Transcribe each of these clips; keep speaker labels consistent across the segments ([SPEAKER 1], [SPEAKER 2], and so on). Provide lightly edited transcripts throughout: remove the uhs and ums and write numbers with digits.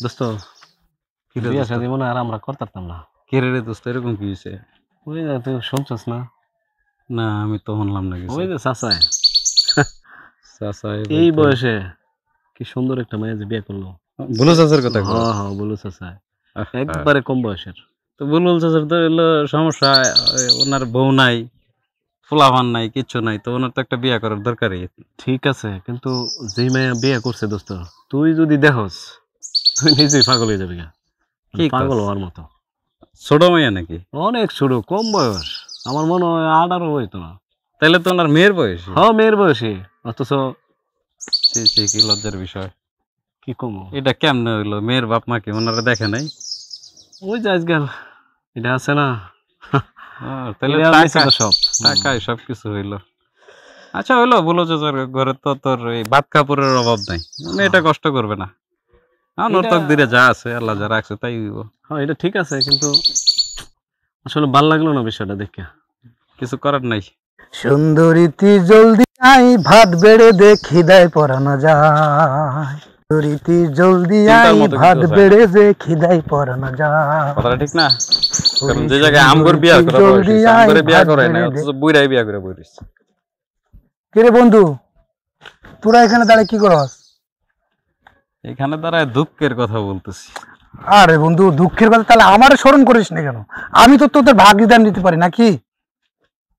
[SPEAKER 1] দোস্ত বিয়া শাদী মনে আর আমরা করতাম না।
[SPEAKER 2] কে রে দোস্ত, এরকম কি হয়েছে?
[SPEAKER 1] ওই যে তুই শুনছস না?
[SPEAKER 2] না আমি তো শুনলাম না কিছু।
[SPEAKER 1] ওই যে চাচায়
[SPEAKER 2] চাচা
[SPEAKER 1] এই বয়সে কি সুন্দর একটা মেয়ে যে বিয়ে করলো।
[SPEAKER 2] বুলু চাচার কথা কও?
[SPEAKER 1] হ্যাঁ হ্যাঁ, বুলু চাচায় একবারে কম বয়সের।
[SPEAKER 2] তো বুলবুল চাচার তো এলো সমস্যা, ওনার বউ নাই, ফুলাভান নাই, কিচ্ছু নাই, তো ওনার তো একটা বিয়ে করার দরকারই।
[SPEAKER 1] ঠিক আছে, কিন্তু যেই মেয়ে বিয়ে করছে দোস্ত, তুই যদি দেখস তুই নিজেই পাগল হয়ে যাবি।
[SPEAKER 2] কি
[SPEAKER 1] পাগল হওয়ার মতো।
[SPEAKER 2] ছোট মেয়ে নাকি?
[SPEAKER 1] অনেক ছোট, কম বয়স, আমার মনে হয় 18 হইতো না।
[SPEAKER 2] তাইলে তো ওনার মেয়ের বয়স।
[SPEAKER 1] হ্যাঁ মেয়ের বয়সী, অথচ
[SPEAKER 2] কি লজ্জার বিষয়।
[SPEAKER 1] কি কম
[SPEAKER 2] এটা কেমনে হইলো? মেয়ের বাপ মা কি ওনারা দেখে নাই?
[SPEAKER 1] ওই যে আজকাল এটা আছে না,
[SPEAKER 2] তাহলে
[SPEAKER 1] সব
[SPEAKER 2] টাকায় সবকিছু হইলো। আচ্ছা হইলো, বলো যে ঘরে তো তোর এই ভাত কাপড়ের অভাব নাই, এটা কষ্ট করবে না। নর্তক দিলে যা আছে আল্লাহ যা রাখছে তাই হইব।
[SPEAKER 1] হ্যাঁ এটা ঠিক আছে, কিন্তু আসলে ভাল লাগলো না বিষয়টা দেখে।
[SPEAKER 2] কিছু করার নাই।
[SPEAKER 3] সুন্দরী তুই জলদি আই, ভাত বেড়ে দে খিদায় পরানো যায়। সুন্দরী তুই জলদি আই, ভাত বেড়ে দে খিদায় পরানো যায়।
[SPEAKER 2] কথাটা ঠিক না? কারণ যে জায়গায় আমগর বিয়া করা হইছে, আমগরে বিয়া করে না, অথচ বুইড়াই বিয়া করে বইরিস।
[SPEAKER 3] কে রে বন্ধু, তোরা এখানে দাঁড়িয়ে কি করস?
[SPEAKER 2] এখানে দাঁড়ায় দুঃখের কথা বলতেছি।
[SPEAKER 3] আরে বন্ধু, দুঃখের কথা তাহলে আমার স্মরণ করিস না কেন? আমি তো তোদের ভাগিদার নিতে পারি নাকি?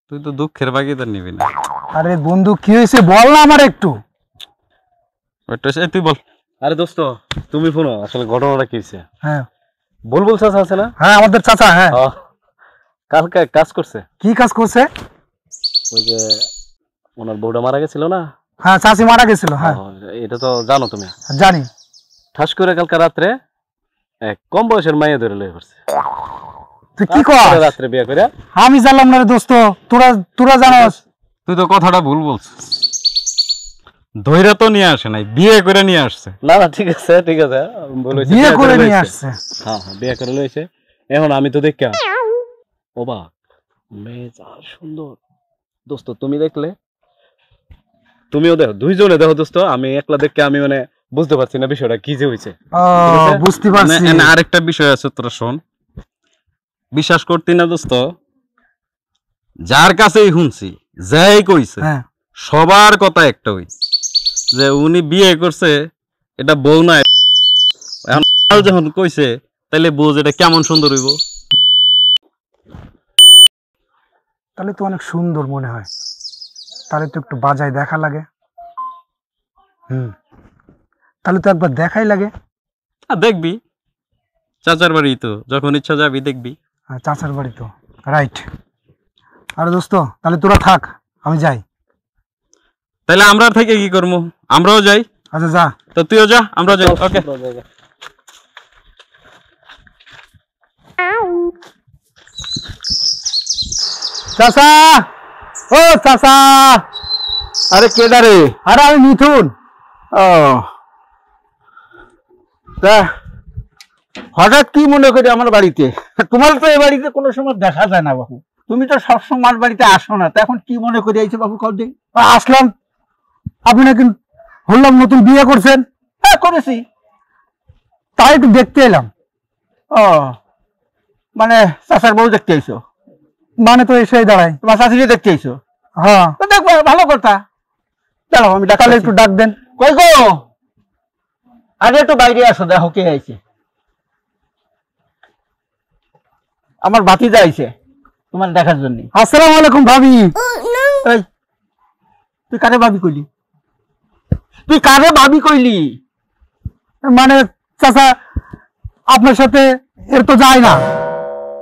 [SPEAKER 2] তুই তো দুঃখের ভাগিদার নিবি না।
[SPEAKER 3] আরে বন্ধু কি হয়েছে বল না আমার একটু।
[SPEAKER 2] তুই বল।
[SPEAKER 1] আরে দোস্ত তুমি শোনো, আসলে ঘটনাটা কি হয়েছে।
[SPEAKER 3] হ্যাঁ
[SPEAKER 1] বুলবুল চাচা আছে না?
[SPEAKER 3] হ্যাঁ আমাদের চাচা। হ্যাঁ
[SPEAKER 1] কালকে কাজ করছে।
[SPEAKER 3] কি কাজ করছে?
[SPEAKER 1] ওই যে ওনার বউটা মারা গেছিল না?
[SPEAKER 3] হ্যাঁ চাচি মারা গেছিল। হ্যাঁ
[SPEAKER 1] এটা তো জানো তুমি?
[SPEAKER 3] জানি।
[SPEAKER 1] ঠাস করে কালকে রাত্রে এক কম বয়সের মাইয়া ধরে লয়ে করছে।
[SPEAKER 3] তুই কি কর?
[SPEAKER 1] রাত্রে বিয়ে করে?
[SPEAKER 3] আমি জানলাম না রে দোস্ত, তোরা জানাস।
[SPEAKER 2] তুই তো কথাটা ভুল বলছিস। ধৈর্য তো নিয়ে আসে নাই, বিয়ে করে নিয়ে আসছে।
[SPEAKER 1] না না ঠিক আছে ঠিক আছে,
[SPEAKER 3] বিয়ে করে নিয়ে আসছে।
[SPEAKER 1] হ্যাঁ হ্যাঁ বিয়ে করে লইছে। এখন আমি তো দেখলাম অবাক, মেয়ে যা সুন্দর। দোস্ত তুমি দেখলে? তুমিও দেখো, দুইজনে দেখো দোস্ত। আমি একলা দেখে আমি মানে বুঝতে পারছি না বিষয়টা কি যে হয়েছে।
[SPEAKER 3] বুঝতে পারছি।
[SPEAKER 2] আরেকটা বিষয় আছে, তোরা শোন। বিশ্বাস করতি না দোস্ত, যার কাছেই শুনছি, যাই কইছে সবার কথা একটা হই যে উনি বিয়ে করছে, এটা বউ না। এখন যখন কইছে তাইলে বুঝ এটা কেমন সুন্দর হইব।
[SPEAKER 3] তাহলে তো অনেক সুন্দর মনে হয়, তাহলে তো একটু বাজায় দেখা লাগে। তাহলে তো একবার দেখাই লাগে।
[SPEAKER 2] দেখবি, চাচার বাড়ি তো, যখন ইচ্ছা যাবি দেখবি।
[SPEAKER 3] চাচার বাড়ি তো, রাইট। আরে দোস্ত তাহলে তোরা থাক, আমি যাই।
[SPEAKER 2] তাহলে আমরা থেকে কি করবো? আমরাও যাই।
[SPEAKER 3] আচ্ছা যা,
[SPEAKER 2] তো তুইও যা, আমরা যাই। ওকে।
[SPEAKER 3] চাচা, ও চাচা।
[SPEAKER 4] আরে কেডা রে?
[SPEAKER 3] আরে আমি মিথুন।
[SPEAKER 4] ও তা হঠাৎ কি মনে করি আমার বাড়িতে? তোমার তো এই বাড়িতে কোনো সময় দেখা যায় না বাবু, তুমি তো সবসময় আমার বাড়িতে আসো না, তা এখন কি মনে করে আইছো বাবু? কল দিন
[SPEAKER 3] আসলাম। আপনি নাকি বললাম নতুন বিয়ে করছেন?
[SPEAKER 4] হ্যাঁ করেছি।
[SPEAKER 3] তাই একটু দেখতে এলাম।
[SPEAKER 4] ও মানে চাচার বউ দেখতে আইছো?
[SPEAKER 3] মানে তো এসেই দাঁড়ায়।
[SPEAKER 4] তোমার শাশুড়ি দেখতে আইছো?
[SPEAKER 3] হ্যাঁ
[SPEAKER 4] দেখবো, ভালো কথা। দাঁড়াও আমি
[SPEAKER 3] তাহলে একটু ডাক দেন।
[SPEAKER 4] কই গো, আরে একটু বাইরে আসো, দেখো কে আইছে। আমার ভাতিজা আইছে তোমার দেখার জন্য।
[SPEAKER 3] আসসালামু আলাইকুম ভাবি।
[SPEAKER 4] এই তুই কারে ভাবি কইলি? তুই কারে ভাবি কইলি?
[SPEAKER 3] মানে চাচা আপনার সাথে এর তো যায় না,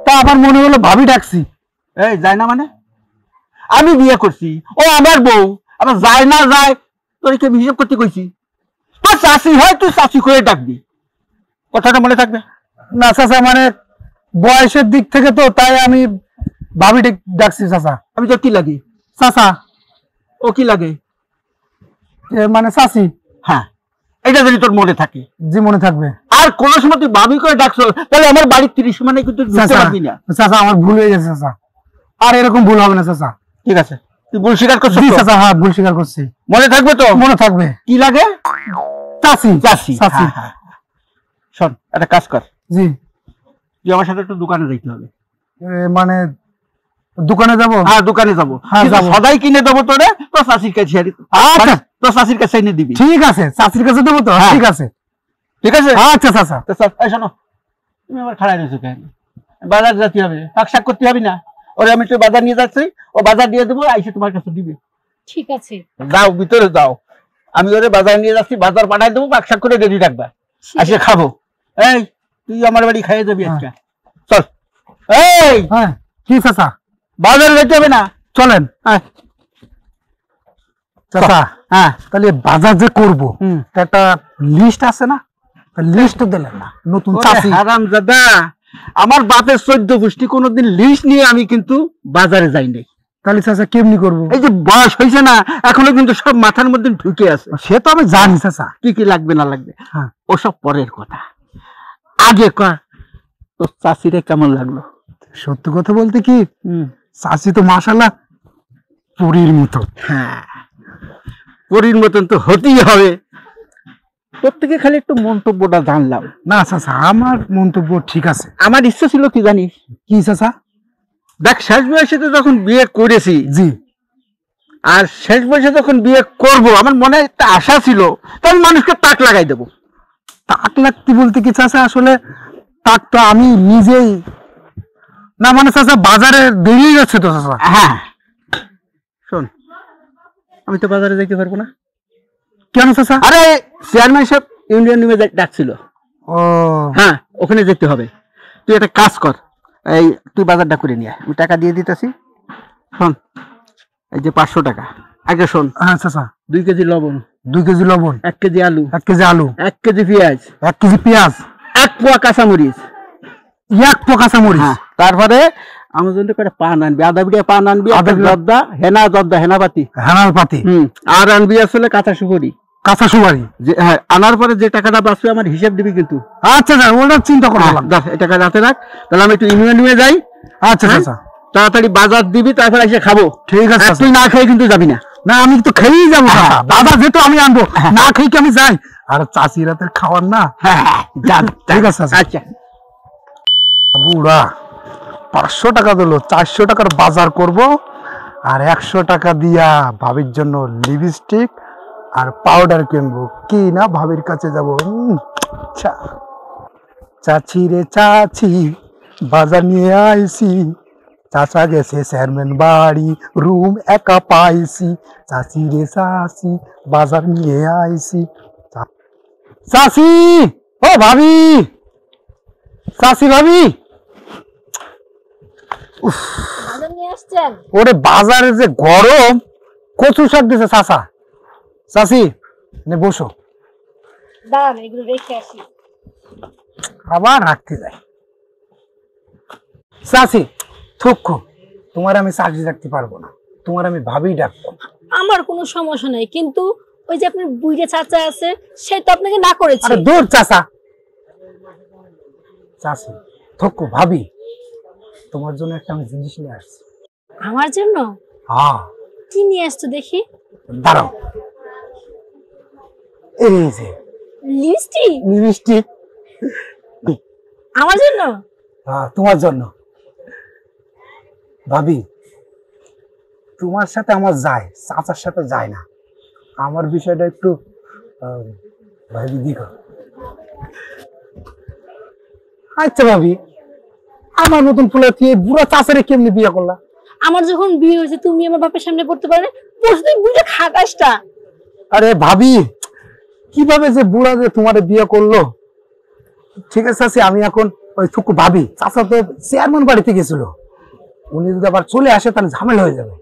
[SPEAKER 3] তা আমার মনে হলো ভাবি ডাকছি।
[SPEAKER 4] এই যায় না মানে? আমি বিয়ে করছি, ও আমার বউ, আবার যায় না যায় তোর কি হিসেব করতে কইছি? তোর চাষি হয়, তুই চাষি করে ডাকবি, কথাটা মনে থাকবে।
[SPEAKER 3] না চাচা, মানে বয়সের দিক থেকে তো তাই আমি ভাবি ডাকছি চাচা।
[SPEAKER 4] আমি তো কি লাগি?
[SPEAKER 3] চাচা।
[SPEAKER 4] ও কি লাগে?
[SPEAKER 3] মানে চাচি।
[SPEAKER 4] হ্যাঁ এটা যদি তোর মনে থাকে।
[SPEAKER 3] জি মনে থাকবে।
[SPEAKER 4] আর কোন সময় তুই ভাবি করে ডাকছো তাহলে আমার বাড়ির 30 মানে কিন্তু বুঝতে পারবি না।
[SPEAKER 3] চাচা আমার ভুল হয়ে গেছে চাচা, আর এরকম ভুল হবে না চাচা।
[SPEAKER 4] ঠিক আছে, তুই ভুল স্বীকার করছিস?
[SPEAKER 3] জি চাচা, হ্যাঁ ভুল স্বীকার করছি।
[SPEAKER 4] মনে থাকবে তো?
[SPEAKER 3] মনে থাকবে।
[SPEAKER 4] কি লাগে?
[SPEAKER 3] চাচি
[SPEAKER 4] চাচি
[SPEAKER 3] চাচি।
[SPEAKER 4] হ্যাঁ, হ্যাঁ। শোন একটা কাজ কর,
[SPEAKER 3] জি
[SPEAKER 4] তুই আমার সাথে একটু দোকানে যাইতে হবে।
[SPEAKER 3] মানে দোকানে যাব?
[SPEAKER 4] হ্যাঁ দোকানে যাবো,
[SPEAKER 3] হ্যাঁ,
[SPEAKER 4] কিন্তু
[SPEAKER 3] যাবো।
[SPEAKER 4] সদাই কিনে দেবো তোরে তোর চাষির কাছে,
[SPEAKER 3] আচ্ছা।
[SPEAKER 4] তোর চাষির কাছে এনে দিবি,
[SPEAKER 3] ঠিক আছে, চাচির কাছে দেবো তো?
[SPEAKER 4] হ্যাঁ।
[SPEAKER 3] ঠিক আছে
[SPEAKER 4] ঠিক আছে?
[SPEAKER 3] আচ্ছা চাচা।
[SPEAKER 4] তো চল, এই শোনো, তুমি আবার খাড়াই রয়েছো কেন? বাজার যেতে হবে, শাক করতে হবে না? ওরে আমি একটু বাজার নিয়ে যাচ্ছি, ও বাজার দিয়ে দেবো, আইসে তোমার কাছে দিবে।
[SPEAKER 5] ঠিক আছে।
[SPEAKER 4] যাও ভিতরে যাও, আমি ওরে বাজার নিয়ে যাচ্ছি, বাজার পাঠাই দেবো, শাক করে রেডি রাখবা, আইসে খাবো। এই তুই আমার বাড়ি খাইয়ে যাবি আজকে, চল। এই
[SPEAKER 3] হ্যাঁ কি চাচা?
[SPEAKER 4] বাজারে যেতে হবে না,
[SPEAKER 3] চলেন।
[SPEAKER 4] হ্যাঁ
[SPEAKER 3] চাচা
[SPEAKER 4] হ্যাঁ।
[SPEAKER 3] তাহলে বাজার যে করবো
[SPEAKER 4] হুম।
[SPEAKER 3] তা একটা লিস্ট আছে না? লিস্ট দিলেন না, নতুন চাচি।
[SPEAKER 4] হারাম দাদা, আমার বাপের 14 পুষ্টি কোনোদিন লিস্ট নিয়ে আমি কিন্তু বাজারে যাই নাই।
[SPEAKER 3] তাহলে চাচা কেমনি করবো?
[SPEAKER 4] এই যে বয়স হয়েছে না, এখনো কিন্তু সব মাথার মধ্যে ঢুকে আছে,
[SPEAKER 3] সে তো আমি জানি চাচা।
[SPEAKER 4] কি কি লাগবে না লাগবে
[SPEAKER 3] হ্যাঁ।
[SPEAKER 4] ওসব পরের কথা, আগে কর তোর চাষিরে কেমন লাগলো?
[SPEAKER 3] সত্যি কথা বলতে কি, চাচি তো মাশাআল্লাহ পুরীর মতো।
[SPEAKER 4] হ্যাঁ, পরীর মতন তো হতেই হবে। প্রত্যেকে খালি একটু মন্তব্যটা জানলাম।
[SPEAKER 3] না চাচা, আমার মন্তব্য ঠিক আছে।
[SPEAKER 4] আমার ইচ্ছা ছিল কি জানিস,
[SPEAKER 3] কি চাচা?
[SPEAKER 4] দেখ শেষ বয়সে তো যখন বিয়ে করেছি,
[SPEAKER 3] জি
[SPEAKER 4] আর শেষ বয়সে যখন বিয়ে করব, আমার মনে একটা আশা ছিল তখন মানুষকে তাক লাগাই দেবো।
[SPEAKER 3] তাক লাগতে বলতে কি চাচা, আসলে তাক তো আমি নিজেই না, মানে চাচা বাজারে দেরি যাচ্ছে তো চাচা।
[SPEAKER 4] হ্যাঁ শোন, আমি তো বাজারে যাইতে পারবো না।
[SPEAKER 3] কেন চাচা?
[SPEAKER 4] আরে চেয়ারম্যান সাহেব ইউনিয়ন নিমে ডাকছিল,
[SPEAKER 3] ও
[SPEAKER 4] হ্যাঁ ওখানে যেতে হবে। তুই একটা কাজ কর, এই তুই বাজারটা করে নিয়ে আয়, আমি টাকা দিয়ে দিতেছি। শোন, এই যে 500 টাকা, আগে শোন,
[SPEAKER 3] হ্যাঁ চাচা।
[SPEAKER 4] 2 কেজি লবণ,
[SPEAKER 3] 2 কেজি লবণ,
[SPEAKER 4] 1 কেজি আলু,
[SPEAKER 3] 1 কেজি আলু,
[SPEAKER 4] 1 কেজি পেঁয়াজ,
[SPEAKER 3] 1 কেজি পেঁয়াজ,
[SPEAKER 4] 1 পোয়া কাঁচামরিচ,
[SPEAKER 3] 1 পোয়া কাঁচামরিচ।
[SPEAKER 4] হ্যাঁ তারপরে আমার জন্য কটা পান আনবি, আদা বিড়া পান আনবি,
[SPEAKER 3] আদা
[SPEAKER 4] আদা
[SPEAKER 3] বিড়া।
[SPEAKER 4] জর্দা হেনাপাতি,
[SPEAKER 3] হেনাল পাতি,
[SPEAKER 4] আর আনবি আসলে কাঁচা সুপারি।
[SPEAKER 3] কাঁচা সুপারি।
[SPEAKER 4] যে হ্যাঁ, আনার পরে যে টাকাটা বাঁচবে আমার হিসাব দিবি কিন্তু।
[SPEAKER 3] আচ্ছা স্যার, ওটা চিন্তা করবো না।
[SPEAKER 4] দাও, এই টাকা রাতে রাখ, তাহলে আমি একটু ইউনিয়ন নিয়ে যাই।
[SPEAKER 3] আচ্ছা
[SPEAKER 4] হ্যাঁ?
[SPEAKER 3] চাচা
[SPEAKER 4] তাড়াতাড়ি বাজার দিবি, তারপর এসে খাবো।
[SPEAKER 3] ঠিক আছে
[SPEAKER 4] আর
[SPEAKER 3] চাচা।
[SPEAKER 4] তুই না খেয়ে কিন্তু যাবি না।
[SPEAKER 3] না আমি তো খেয়েই যাবো
[SPEAKER 4] হ্যাঁ,
[SPEAKER 3] চাচা, দাদা যেহেতু আমি আনবো, না খেয়ে কি আমি যাই? আর চাচি রাতের খাওয়ার না।
[SPEAKER 4] হ্যাঁ যা,
[SPEAKER 3] ঠিক আছে চাচা।
[SPEAKER 4] আচ্ছা।
[SPEAKER 3] বুড়া 500 টাকা দিল, 400 টাকার বাজার করব, আর 100 টাকা দিয়া ভাবির জন্য লিপস্টিক আর পাউডার কিনবো। কি না ভাবির কাছে যাব। চাচি রে চাচি, বাজার নিয়ে আইছি, চাচা গেছে চেয়ারম্যান বাড়ি, রুম একা পাইছি। চাচি রে চাচি, বাজার নিয়ে আইছি। চাচি, ও ভাবি, চাচি ভাবি।
[SPEAKER 5] বাজার নিয়ে আসছেন?
[SPEAKER 3] ওরে বাজারে যে গরম, কচু শাক দিছে চাচা। চাচি নে বসো।
[SPEAKER 5] দাঁড়ান, এগুলো রেখে আসি।
[SPEAKER 3] আবার রাখতে যাই। চাচি থুকু, তোমার আমি চাকরি রাখতে পারবো না, তোমার আমি ভাবি ডাকবো।
[SPEAKER 5] আমার কোনো সমস্যা নাই, কিন্তু ওই যে আপনার বুইড়ে চাচা আছে, সে তো আপনাকে না করেছে।
[SPEAKER 3] আরে দূর চাচা। চাচি থুকু, ভাবি তোমার জন্য একটা আমি জিনিস নিয়ে আসছি।
[SPEAKER 5] আমার জন্য?
[SPEAKER 3] হ্যাঁ
[SPEAKER 5] কি নিয়ে আসছো দেখি?
[SPEAKER 3] দাঁড়াও, এই যে
[SPEAKER 5] লিপস্টিক?
[SPEAKER 3] লিপস্টিক।
[SPEAKER 5] আমার জন্য?
[SPEAKER 3] হ্যাঁ তোমার জন্য। ভাবি তোমার সাথে আমার যায়, চাচার সাথে যায় না। আমার বিষয়টা একটু ভাবি দেখো। আচ্ছা ভাবি, আমার মতন ফুলে তুই বুড়া চাচারে কেমনি বিয়ে করলা?
[SPEAKER 5] আমার যখন বিয়ে হয়েছে তুমি আমার বাপের সামনে পড়তে পারো না, বসে তুই বুইড়ে খাটাসটা।
[SPEAKER 3] আরে ভাবি, কিভাবে যে বুড়া যে তোমারে বিয়ে করলো? ঠিক আছে চাচি, আমি এখন ওই থুকু ভাবি, চাচা তো চেয়ারম্যান বাড়িতে গেছিল, উনি যদি আবার চলে আসে তাহলে ঝামেলা হয়ে যাবে।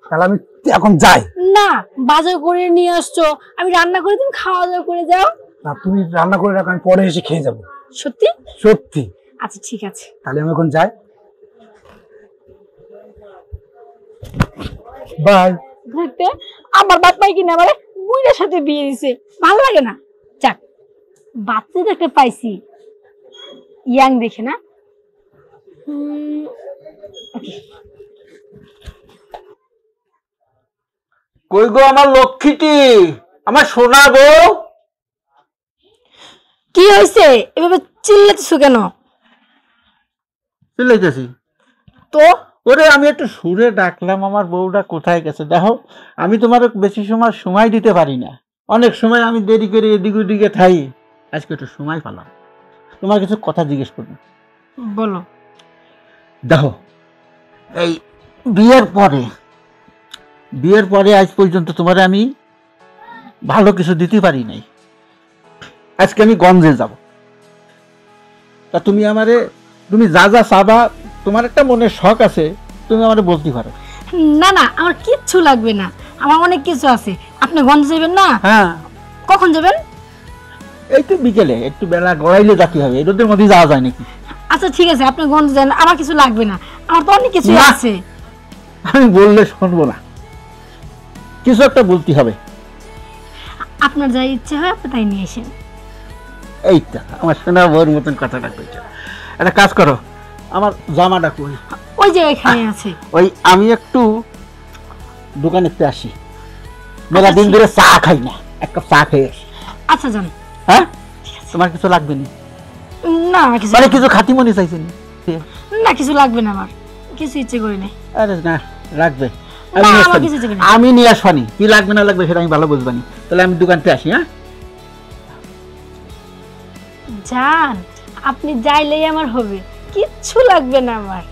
[SPEAKER 3] তাহলে আমি এখন যাই।
[SPEAKER 5] না, বাজার করে নিয়ে আসছো, আমি রান্না করে তুমি খাওয়া দাওয়া করে যাও।
[SPEAKER 3] না তুমি রান্না করে রাখো, আমি পরে এসে খেয়ে যাবো।
[SPEAKER 5] সত্যি?
[SPEAKER 3] সত্যি?
[SPEAKER 5] আচ্ছা ঠিক আছে।
[SPEAKER 3] তাহলে আমি এখন যাই, বাই।
[SPEAKER 5] দেখতে আমার বাপ্পাই কিনা আমার বুইড়ার সাথে বিয়ে দিছে, ভালো লাগে না। যাক, বাচ্চা তো একটা পাইছি, ইয়াং দেখে না। ওকে।
[SPEAKER 4] কই গো আমার লক্ষ্মীটি, আমার সোনা বউ,
[SPEAKER 5] কি হয়েছে এভাবে চিল্লাতেছো কেন?
[SPEAKER 4] চিল্লাইতেছি
[SPEAKER 5] তো
[SPEAKER 4] ওরে আমি একটু সুরে ডাকলাম, আমার বউটা কোথায় গেছে দেখো। আমি তোমার বেশি সময় দিতে পারি না, অনেক সময় আমি দেরি করে এদিকে ওদিকে থাই, আজকে একটু সময় পেলাম, তোমার কিছু কথা জিজ্ঞেস করবো।
[SPEAKER 5] বলো।
[SPEAKER 4] দেখো এই বিয়ের পরে আজ পর্যন্ত তোমার আমি ভালো কিছু দিতে পারি নাই। আজকে আমি গঞ্জে যাব, তা তুমি যা যা চাবা, তোমার একটা মনের শখ আছে, তুমি আমারে বলতে পারো।
[SPEAKER 5] না না, আমার কিচ্ছু লাগবে না, আমার অনেক কিছু আছে। আপনি গঞ্জ যাবেন না?
[SPEAKER 4] হ্যাঁ,
[SPEAKER 5] কখন যাবেন?
[SPEAKER 4] এই তো বিকেলে, একটু বেলা গড়াইলে যেতে হবে, রোদের মধ্যে যাওয়া যায় নাকি?
[SPEAKER 5] আচ্ছা ঠিক আছে, আপনি গঞ্জ যান, আমার কিছু লাগবে না, আমার তো অনেক কিছু
[SPEAKER 4] না।
[SPEAKER 5] আছে।
[SPEAKER 4] আমি বললে শুনবো না, কিছু একটা বলতে হবে।
[SPEAKER 5] আপনার যা ইচ্ছে হয় আপনি তাই নিয়ে এসেন।
[SPEAKER 4] এইটা আমার শোনা বউর মতন কথাটা কইছো। একটা কাজ করো, আমার জামাটা কই?
[SPEAKER 5] ওই যে এখানে আছে।
[SPEAKER 4] ওই আমি একটু দোকানেতে আসি, মেলা দিন ধরে চা খাই না, এক কাপ চা খেয়ে আসি।
[SPEAKER 5] আচ্ছা যান।
[SPEAKER 4] হ্যাঁ, তোমার কিছু লাগবে না?
[SPEAKER 5] না আমার কিছু
[SPEAKER 4] মানে কিছু খাতি মনে চাইছেন?
[SPEAKER 5] না, কিছু লাগবে না, আমার কিছু ইচ্ছে করি না।
[SPEAKER 4] আরে না, লাগবে।
[SPEAKER 5] না, আমার কিছু ইচ্ছে করি না।
[SPEAKER 4] আমি নিয়ে আসবানি, কি লাগবে না লাগবে সেটা আমি ভালো বুঝবানি। তাহলে আমি দোকানতে আসি। হ্যাঁ
[SPEAKER 5] যান, আপনি যাইলেই আমার হবে, কিচ্ছু লাগবে না আমার।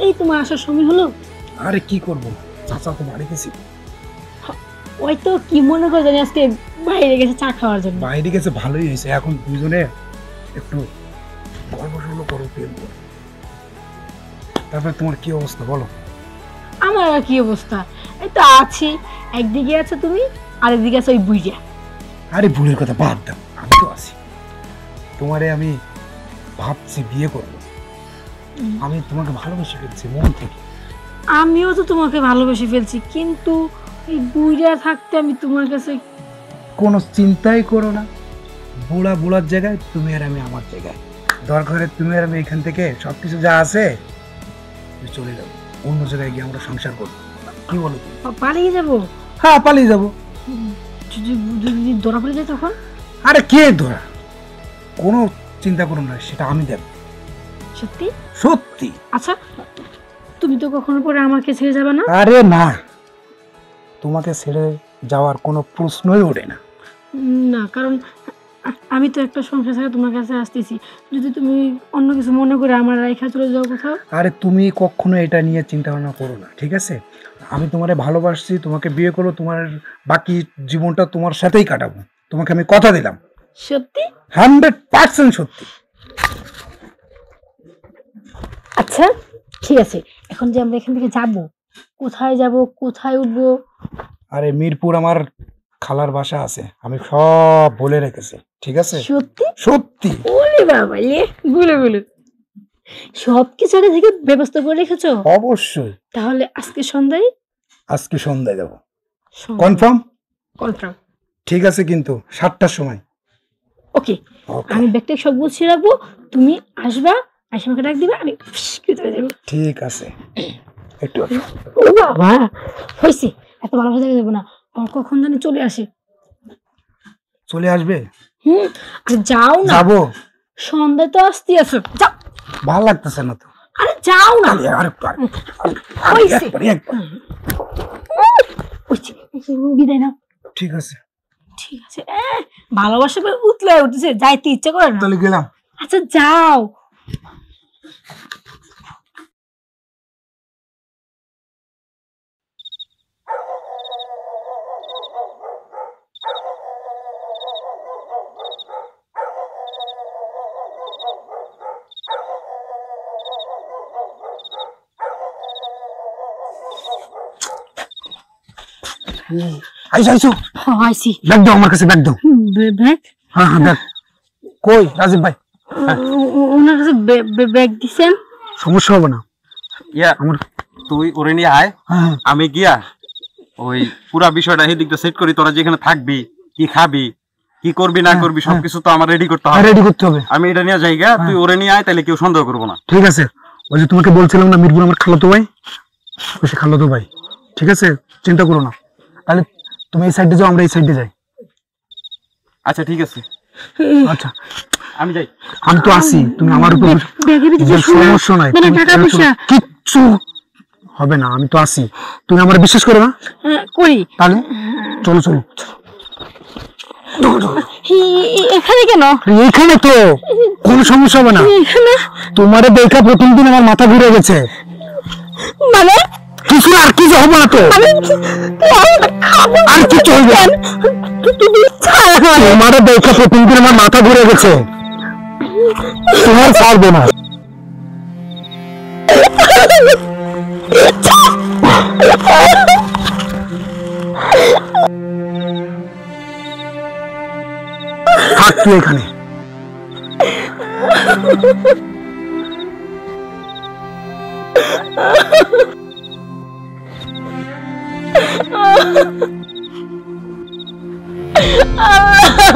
[SPEAKER 5] এই তোমার আসার সময় হলো?
[SPEAKER 3] আরে কি করবো, চাচা তো বাড়ি গেছি।
[SPEAKER 5] ওই তো কি মনে করে জানি আজকে বাইরে গেছে চা খাওয়ার জন্য।
[SPEAKER 3] বাইরে গেছে, ভালোই হয়েছে। এখন দুজনে একটু গল্প সল্প করো, প্রেম করো। তারপর তোমার কি অবস্থা বলো?
[SPEAKER 5] আমার আর কি অবস্থা, এই তো আছি। একদিকে আছো তুমি, আরেকদিকে আছে ওই বুইড়া।
[SPEAKER 3] আরে ভুলের কথা বাদ দাও, আমি তো আছি। তোমারে আমি ভাবছি বিয়ে করবো। আমি তোমাকে ভালোবেসে ফেলছি মন থেকে।
[SPEAKER 5] আমিও তো তোমাকে ভালোবেসে ফেলছি, কিন্তু এই বুইড়া থাকতে আমি তোমার কাছে।
[SPEAKER 3] কোনো চিন্তাই করো না, বুড়া বুড়ার জায়গায়, তুমি আর আমি আমার জায়গায়। দরকারে তুমি আর আমি এখান থেকে সবকিছু যা আছে চলে যাবো, অন্য জায়গায় গিয়ে আমরা সংসার করবো। কি বলো তুমি?
[SPEAKER 5] পালিয়ে যাবো?
[SPEAKER 3] হ্যাঁ, পালিয়ে যাবো।
[SPEAKER 5] যদি ধরা পড়ে যায় তখন?
[SPEAKER 3] আরে কে ধরা, কোনো চিন্তা করো না, সেটা আমি দেব।
[SPEAKER 5] সত্যি?
[SPEAKER 3] সত্যি।
[SPEAKER 5] আচ্ছা, তুমি তো কখনো পরে আমাকে ছেড়ে যাবে না?
[SPEAKER 3] আরে না, তোমাকে ছেড়ে যাওয়ার কোনো প্রশ্নই ওঠে না।
[SPEAKER 5] না, কারণ আমি তো একটা সংসার ছাড়া তোমার কাছে আসতেছি, যদি তুমি অন্য কিছু মনে করে আমার রেখা চলে যাও কোথাও।
[SPEAKER 3] আরে তুমি কখনো এটা নিয়ে চিন্তা ভাবনা করো না, ঠিক আছে? আমি তোমারে ভালোবাসছি, তোমাকে বিয়ে করবো, তোমার বাকি জীবনটা তোমার সাথেই কাটাবো, তোমাকে আমি কথা দিলাম।
[SPEAKER 5] সত্যি?
[SPEAKER 3] 100% সত্যি।
[SPEAKER 5] আচ্ছা ঠিক আছে, এখন যে আমরা এখান থেকে যাব, কোথায় যাব, কোথায় উঠবো?
[SPEAKER 3] আরে মিরপুর আমার খালার বাসা আছে, আমি সব বলে রেখেছি, ঠিক আছে?
[SPEAKER 5] সত্যি?
[SPEAKER 3] সত্যি।
[SPEAKER 5] ওরে বাবা লে, গুলো গুলো সবকিছু আগে থেকে ব্যবস্থা করে রেখেছো?
[SPEAKER 3] অবশ্যই।
[SPEAKER 5] তাহলে আজকে সন্ধ্যায়?
[SPEAKER 3] আজকে সন্ধ্যায় যাবো। কনফার্ম?
[SPEAKER 5] কনফার্ম।
[SPEAKER 3] ঠিক আছে, কিন্তু 7টার সময়।
[SPEAKER 5] ওকে, আমি ব্যাগটা সব গুছিয়ে রাখবো, তুমি আসবা, এসে আমাকে ডাক দিবা, আমি চলে যাবো।
[SPEAKER 3] ঠিক আছে, একটু
[SPEAKER 5] ও বাবা, হয়েছে, এত ভালোভাবে জায়গায় যাবো না, আর কখন জানি চলে আসে।
[SPEAKER 3] চলে আসবে?
[SPEAKER 5] আরে যাও না।
[SPEAKER 3] যাবো।
[SPEAKER 5] সন্ধ্যায় তো আসতে আছো, যাও।
[SPEAKER 3] ভালো লাগতেছে না তো।
[SPEAKER 5] আরে যাও না। বিদায় না।
[SPEAKER 3] ঠিক আছে,
[SPEAKER 5] ঠিক আছে। ভালোবাসা উতলে উঠেছে, যাইতে ইচ্ছা করে না।
[SPEAKER 3] তাহলে গেলাম।
[SPEAKER 5] আচ্ছা যাও।
[SPEAKER 3] আইসো।
[SPEAKER 5] আইসি।
[SPEAKER 3] ব্যাগ দাও আমার কাছে, ব্যাগ দাও।
[SPEAKER 5] ব্যাগ?
[SPEAKER 3] হ্যাঁ, ব্যাগ কই রাজীব ভাই?
[SPEAKER 5] ওনার কাছে ব্যাগ দিছেন,
[SPEAKER 3] সমস্যা হবে না।
[SPEAKER 2] ইয়া
[SPEAKER 3] আমার
[SPEAKER 2] তুই ওরে নিয়ে আয়,
[SPEAKER 3] হ্যাঁ
[SPEAKER 2] আমি গিয়া ওই পুরা বিষয়টা সেদিকটা সেট করি। তোরা যেখানে থাকবি, কি খাবি, কি করবি না করবি সবকিছু তো আমার রেডি করতে হবে।
[SPEAKER 3] রেডি করতে হবে।
[SPEAKER 2] আমি এটা নিয়ে যাই গা, তুই ওরে নিয়ে আয়, তাহলে কেউ সন্দেহ করবো না।
[SPEAKER 3] ঠিক আছে। ওই যে তোমাকে বলছিলাম না মিরপুর আমার খালাতো ভাই, ওই সে খালাতো ভাই। ঠিক আছে, চিন্তা করো না। তাহলে তুমি এই সাইডে যাও, আমরা এই সাইডে যাই।
[SPEAKER 2] আচ্ছা ঠিক আছে,
[SPEAKER 3] আচ্ছা
[SPEAKER 2] আমি যাই।
[SPEAKER 3] আমি তো আসি, তুমি আমার উপর
[SPEAKER 5] ব্যাগের ভিতরে
[SPEAKER 3] সমস্যা নাই,
[SPEAKER 5] মানে
[SPEAKER 3] তুমি
[SPEAKER 5] টাকা পয়সা
[SPEAKER 3] কিচ্ছু হবে না, আমি তো আসি। তুমি আমার বিশ্বাস করো না?
[SPEAKER 5] করি।
[SPEAKER 3] তাহলে চলো চলো।
[SPEAKER 5] এখানে কেন?
[SPEAKER 3] এইখানে তো কোনো সমস্যা হবে না।
[SPEAKER 5] এখানে
[SPEAKER 3] তোমার দেখা প্রথম দিন আমার মাথা ঘুরে গেছে।
[SPEAKER 5] মানে
[SPEAKER 3] কিছু আর কিছু হবে না তো, আর কিছু হবে না। তোমার দেখা প্রথম দিন আমার মাথা ঘুরে গেছে, তোমার ছাড়বো না। থাক তুই এখানে।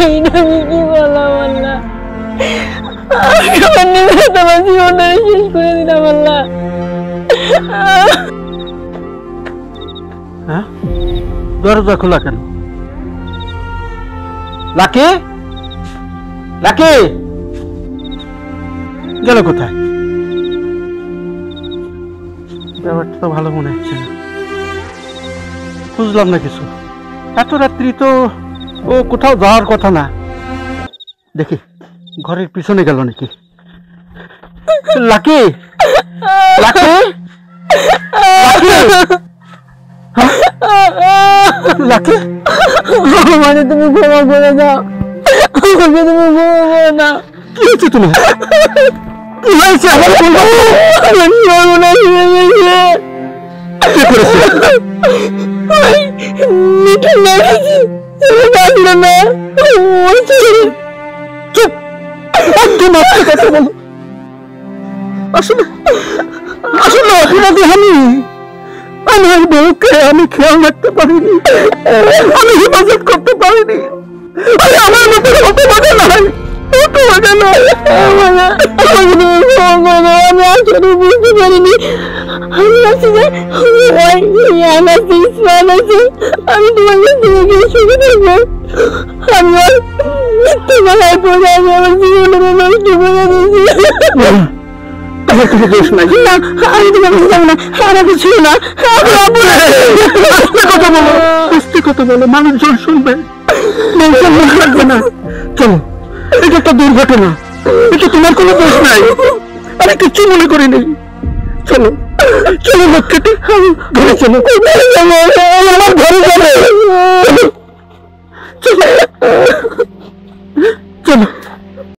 [SPEAKER 5] এটা আমি কি বললাম আল্লাহ, আমার নিজে তোমার জীবনটা শেষ করে দিলাম আল্লাহ।
[SPEAKER 4] হ্যাঁ, দরজা খোলা কেন? লাকি, লাকি গেল কোথায়? ব্যাপারটা তো ভালো মনে হচ্ছে না, বুঝলাম না কিছু। এত রাত্রি তো ও কোথাও যাওয়ার কথা না। দেখি ঘরের পিছনে গেল নাকি। লাকি, লাকি, লাকি,
[SPEAKER 5] মানে তুমি ক্ষমা করে দাও, আমাকে তুমি ক্ষমা করে দাও।
[SPEAKER 3] কি হয়েছে তোমার? কি হয়েছে আমার বলো?
[SPEAKER 5] আমার সর্বনাশ হয়ে গেছে।
[SPEAKER 3] কি করেছে?
[SPEAKER 5] মিঠুন দেখেছি, বাঁচলো না।
[SPEAKER 3] চুপ, একদম আস্তে কথা বলো। আসলে আসলে অপরাধী আমি। আমার বউকে আমি খেয়াল রাখতে পারিনি, আমি হেফাজত করতে পারিনি। আরে আমার মতো হতে পারে না, হতে পারে না।
[SPEAKER 5] আমি আসলে বুঝতে পারিনি। আমি ভাবছি যে আমি তোমার কাছে সুখে থাকবো। আমি আর মিথ্যে কথায় পড়ে আমি আমার জীবনটা নষ্ট করে দিয়েছি।
[SPEAKER 3] আমার কিছু দোষ নাই।
[SPEAKER 5] না, আমি তোমার কাছে যাবো না, আমার কিছু না।
[SPEAKER 3] আস্তে কথা বলো, আস্তে কথা বলো, মানুষজন শুনবে, মানুষজন মনে রাখবে না। চলো, এটা একটা দুর্ঘটনা, এটা তোমার কোনো দোষ নাই, আমি কিচ্ছু মনে করি নেই। চলো চলো, লক্ষ্যটি ঘরে চলো, আমার ঘরে চলো।